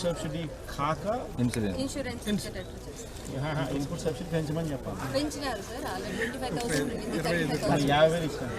Subsidy కాక insurance input subsidy పెంచమని చెప్పాలి. పెంచినారు సార్ ఆల్రెడీ 25,000 50,000 ఇస్తాను.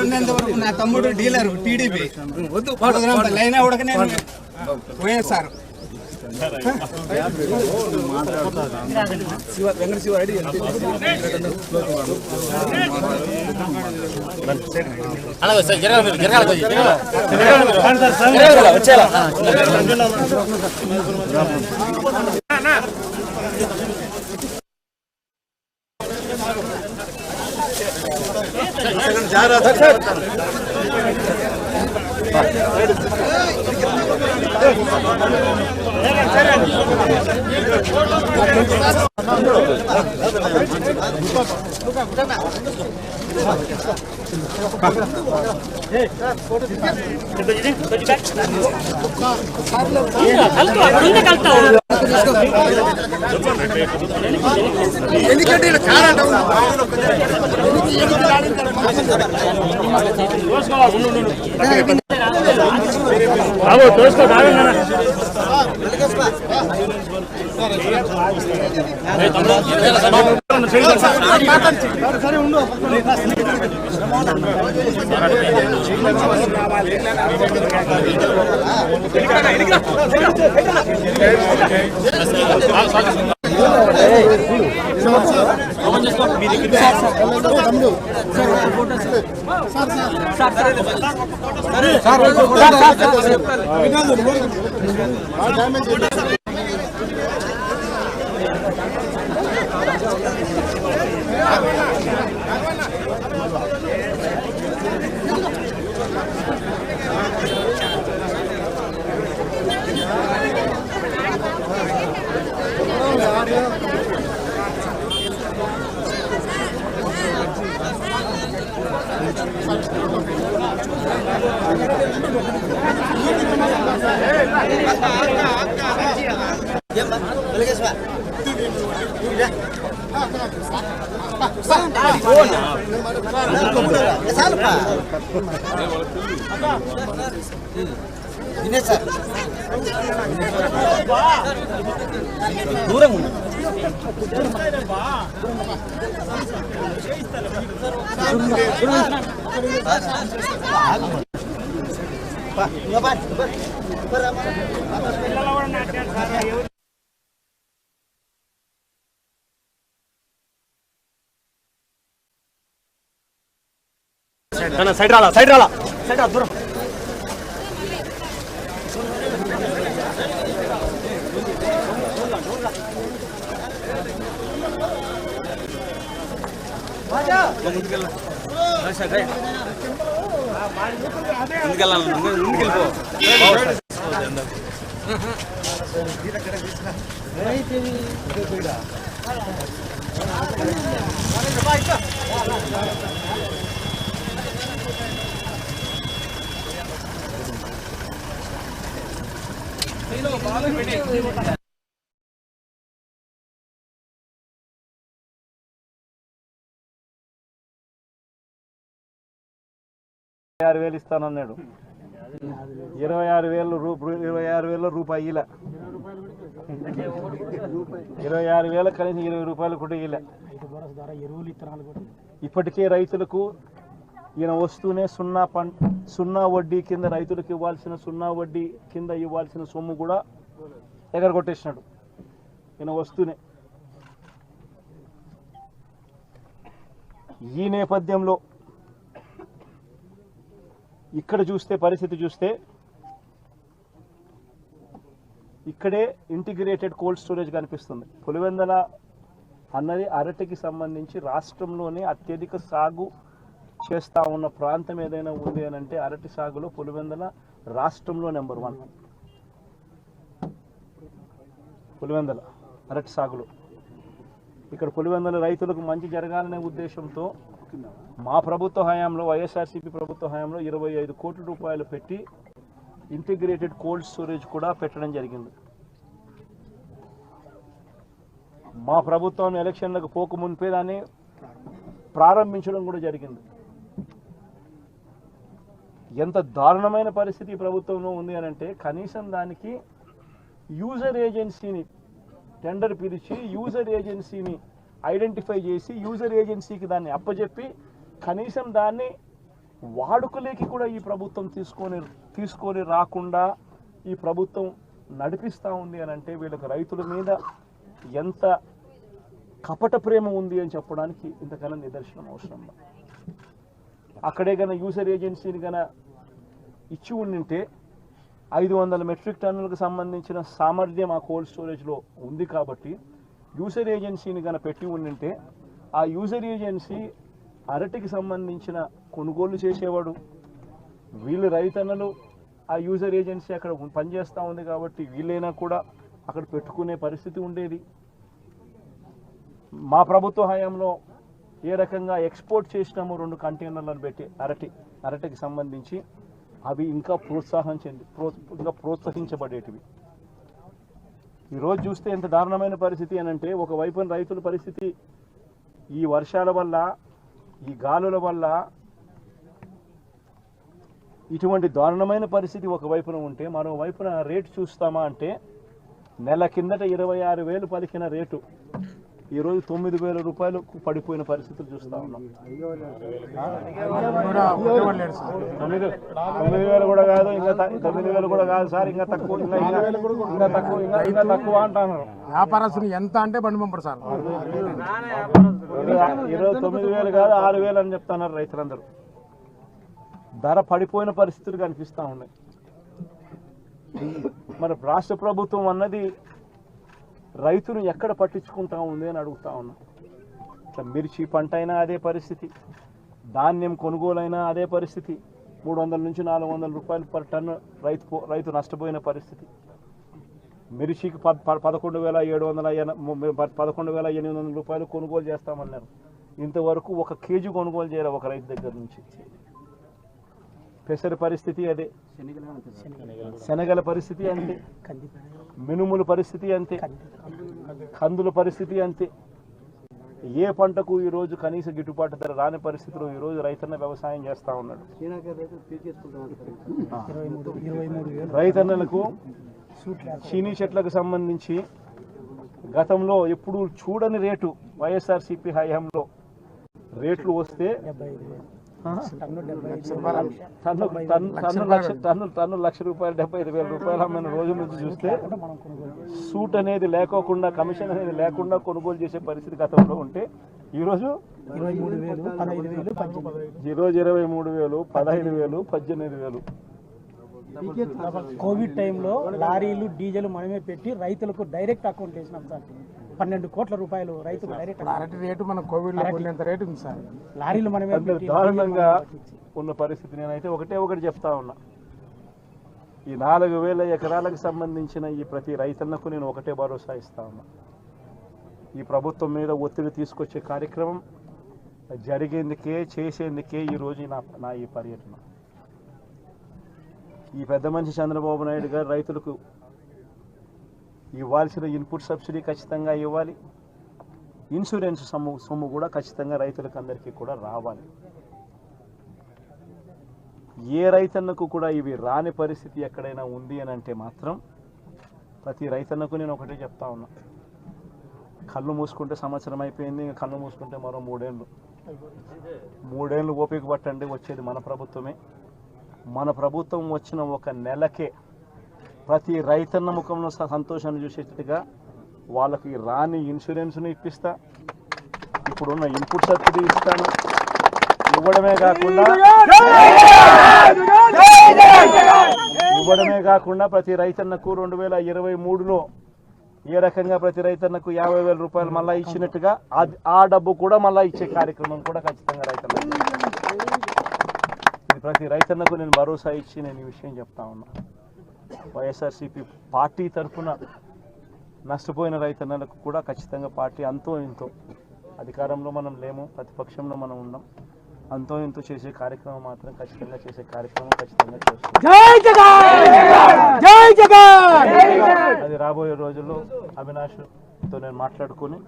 ఉండేంతవరకు నా తమ్ముడు డీలర్ టీడీపీ లైన్ ఉడక నేను వైఎస్ఆర్ దూరం సైడ్ రాలా సైడ్ రాలా సైడ్ దూరం ఇస్తానన్నాడు. 26,000 రూపాయల 26,000 కనీసం 20 రూపాయలు కూడా ఇవ్వలే. ఇప్పటికే రైతులకు ఈయన వస్తూనే సున్నా వడ్డీ కింద రైతులకు ఇవ్వాల్సిన సున్నా వడ్డీ కింద ఇవ్వాల్సిన సొమ్ము కూడా దగ్గర కొట్టేసినాడు ఈయన వస్తూనే. ఈ నేపథ్యంలో ఇక్కడ చూస్తే పరిస్థితి చూస్తే ఇక్కడే ఇంటిగ్రేటెడ్ కోల్డ్ స్టోరేజ్ కనిపిస్తుంది. పులివెందల అన్నది అరటికి సంబంధించి రాష్ట్రంలోనే అత్యధిక సాగు చేస్తూ ఉన్న ప్రాంతం ఏదైనా ఉంది అని అంటే అరటి సాగులో పులివెందల రాష్ట్రంలో నెంబర్ 1. పులివెందల అరటి సాగులో ఇక్కడ పులివెందల రైతులకు మంచి జరగాలనే ఉద్దేశంతో మా ప్రభుత్వ హయాంలో వైఎస్ఆర్సీపీ ప్రభుత్వ హయాంలో 25 కోట్ల రూపాయలు పెట్టి ఇంటిగ్రేటెడ్ కోల్డ్ స్టోరేజ్ కూడా పెట్టడం జరిగింది. మా ప్రభుత్వం ఎలక్షన్లకు పోక మునిపే దాన్ని ప్రారంభించడం కూడా జరిగింది. ఎంత దారుణమైన పరిస్థితి ప్రభుత్వంలో ఉంది అని అంటే కనీసం దానికి యూజర్ ఏజెన్సీని టెండర్ పిలిచి యూజర్ ఏజెన్సీని ఐడెంటిఫై చేసి యూజర్ ఏజెన్సీకి దాన్ని అప్పచెప్పి కనీసం దాన్ని వాడుకలేకి కూడా ఈ ప్రభుత్వం తీసుకొని రాకుండా ఈ ప్రభుత్వం నడిపిస్తూ ఉంది అని అంటే వీళ్ళకి రైతుల మీద ఎంత కపట ప్రేమ ఉంది అని చెప్పడానికి ఇంతకన్నా నిదర్శనం అవసరం. అక్కడే గన యూజర్ ఏజెన్సీని గన ఇచ్చి ఉండింటే 500 మెట్రిక్ టన్నులకు సంబంధించిన సామర్థ్యం ఆ కోల్డ్ స్టోరేజ్లో ఉంది కాబట్టి యూజర్ ఏజెన్సీని గన పెట్టి ఉండింటే ఆ యూజర్ ఏజెన్సీ అరటికి సంబంధించిన కొనుగోలు చేసేవాడు. వీళ్ళు రైతన్నలు ఆ యూజర్ ఏజెన్సీ అక్కడ పనిచేస్తూ ఉంది కాబట్టి వీళ్ళైనా కూడా అక్కడ పెట్టుకునే పరిస్థితి ఉండేది. మా ప్రభుత్వ హయాంలో ఏ రకంగా ఎక్స్పోర్ట్ చేసినామో 2 కంటైనర్లను పెట్టి అరటికి సంబంధించి అవి ఇంకా ప్రోత్సహించబడేటివి. ఈరోజు చూస్తే ఎంత దారుణమైన పరిస్థితి అని అంటే ఒకవైపున రైతుల పరిస్థితి ఈ వర్షాల వల్ల ఈ గాలుల వల్ల ఇటువంటి దారుణమైన పరిస్థితి ఒకవైపున ఉంటే మరోవైపున రేటు చూస్తామా అంటే నెల కిందట 26,000 పలికిన రేటు ఈరోజు 9,000 రూపాయలకు పడిపోయిన పరిస్థితులు చూస్తూ ఉన్నాం. 9,000 కూడా కాదు, ఇంకా 9,000 కూడా కాదు సార్, ఇంకా తక్కువ అంటున్నారు. వ్యాపారస్తులు ఎంత అంటే బండి పంపడు సార్. ఈరోజు 9,000 కాదు 6,000 అని చెప్తున్నారు రైతులందరూ. ధర పడిపోయిన పరిస్థితులు కనిపిస్తూ ఉన్నాయి. మరి రాష్ట్ర ప్రభుత్వం అన్నది రైతును ఎక్కడ పట్టించుకుంటా ఉంది అని అడుగుతా ఉన్నా. ఇట్లా మిర్చి పంట అయినా అదే పరిస్థితి, ధాన్యం కొనుగోలైనా అదే పరిస్థితి. 300 నుంచి 400 రూపాయలు పర్ టన్ను రైతు నష్టపోయిన పరిస్థితి. మిర్చికి 11,800 రూపాయలు కొనుగోలు చేస్తామన్నారు. ఇంతవరకు 1 కేజీ కొనుగోలు చేయాలి ఒక రైతు దగ్గర నుంచి. పెసర పరిస్థితి అదే, శనగల పరిస్థితి అంతే, మినుముల పరిస్థితి అంతే, కందుల పరిస్థితి అంతే. ఏ పంటకు ఈరోజు కనీస గిట్టుబాటు ధర రాని పరిస్థితిలో ఈరోజు రైతన్న వ్యవసాయం చేస్తూ ఉన్నాడు. రైతన్నలకు చీనీ చెట్లకు సంబంధించి గతంలో ఎప్పుడు చూడని రేటు వైఎస్ఆర్సీపీ హయాంలో రేట్లు వస్తే టన్ను లక్ష రూపాయలు 75,000 రూపాయలు అమ్మిన రోజు నుంచి చూస్తే సూట్ అనేది లేకోకుండా కమిషన్ అనేది లేకుండా కొనుగోలు చేసే పరిస్థితి గతంలో ఉంటే ఈరోజు 23,000, 15,000, 18,000. కోవిడ్ టైంలో లారీలు డీజిల్ మనమే పెట్టి రైతులకు డైరెక్ట్ అకౌంట్ వేసినాం సార్. 12 కోట్ల రూపాయలు రైతులు డైరెక్ట్. అరటి రేటు మన కోవిడ్ లో రేటు ఉంది సార్. లారీలు మనమే దారుణంగా ఉన్న పరిస్థితి. నేనైతే ఒకటి చెప్తా ఉన్నా, ఈ 4,000 ఎకరాలకు సంబంధించిన ఈ ప్రతి రైతన్నకు నేను ఒకటే భరోసా ఇస్తా ఉన్నా. ఈ ప్రభుత్వం మీద ఒత్తిడి తీసుకొచ్చే కార్యక్రమం జరిగేందుకే చేసేందుకే ఈరోజు నా ఈ పర్యటన. ఈ పెద్ద మనిషి చంద్రబాబు నాయుడు గారు రైతులకు ఇవ్వాల్సిన ఇన్పుట్ సబ్సిడీ ఖచ్చితంగా ఇవ్వాలి, ఇన్సూరెన్స్ సొమ్ము కూడా ఖచ్చితంగా రైతులకు అందరికీ కూడా రావాలి. ఏ రైతన్నకు కూడా ఇవి రాని పరిస్థితి ఎక్కడైనా ఉంది అని అంటే మాత్రం ప్రతి రైతన్నకు నేను ఒకటే చెప్తా ఉన్నా, కళ్ళు మూసుకుంటే సంవత్సరం అయిపోయింది, కళ్ళు మూసుకుంటే మరో 3 ఏళ్ళు ఓపిక పట్టండి. వచ్చేది మన ప్రభుత్వమే. మన ప్రభుత్వం వచ్చిన 1 నెలకే ప్రతి రైతన్న ముఖంలో సంతోషాన్ని చూసేటట్టుగా వాళ్ళకి రాని ఇన్సూరెన్స్ను ఇప్పిస్తా, ఇప్పుడున్న ఇన్పుట్ సబ్సిడీ ఇస్తాను. ఇవ్వడమే కాకుండా ప్రతి రైతన్నకు 2023లో ఏ రకంగా ప్రతి రైతన్నకు 50,000 రూపాయలు మళ్ళీ ఇచ్చినట్టుగా ఆ డబ్బు కూడా మళ్ళీ ఇచ్చే కార్యక్రమం కూడా ఖచ్చితంగా రైతన్నకు. ఇది ప్రతి రైతన్నకు నేను భరోసా ఇచ్చి నేను ఈ విషయం చెప్తా ఉన్నా. వైఎస్ఆర్సీపీ పార్టీ తరఫున నష్టపోయిన రైతన్నలకు కూడా ఖచ్చితంగా పార్టీ అంతో ఇంతో, అధికారంలో మనం లేము, ప్రతిపక్షంలో మనం ఉన్నాం, అంతో ఇంతో చేసే కార్యక్రమం మాత్రం ఖచ్చితంగా చేసే కార్యక్రమం ఖచ్చితంగా చేస్తాం. అది రాబోయే రోజుల్లో అవినాష్తో నేను మాట్లాడుకొని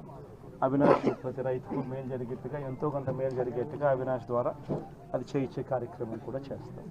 అవినాష్ ప్రతి రైతుకు మేలు జరిగేట్టుగా, ఎంతో కొంత మేలు జరిగేట్టుగా అవినాష్ ద్వారా అది చేయించే కార్యక్రమం కూడా చేస్తాం.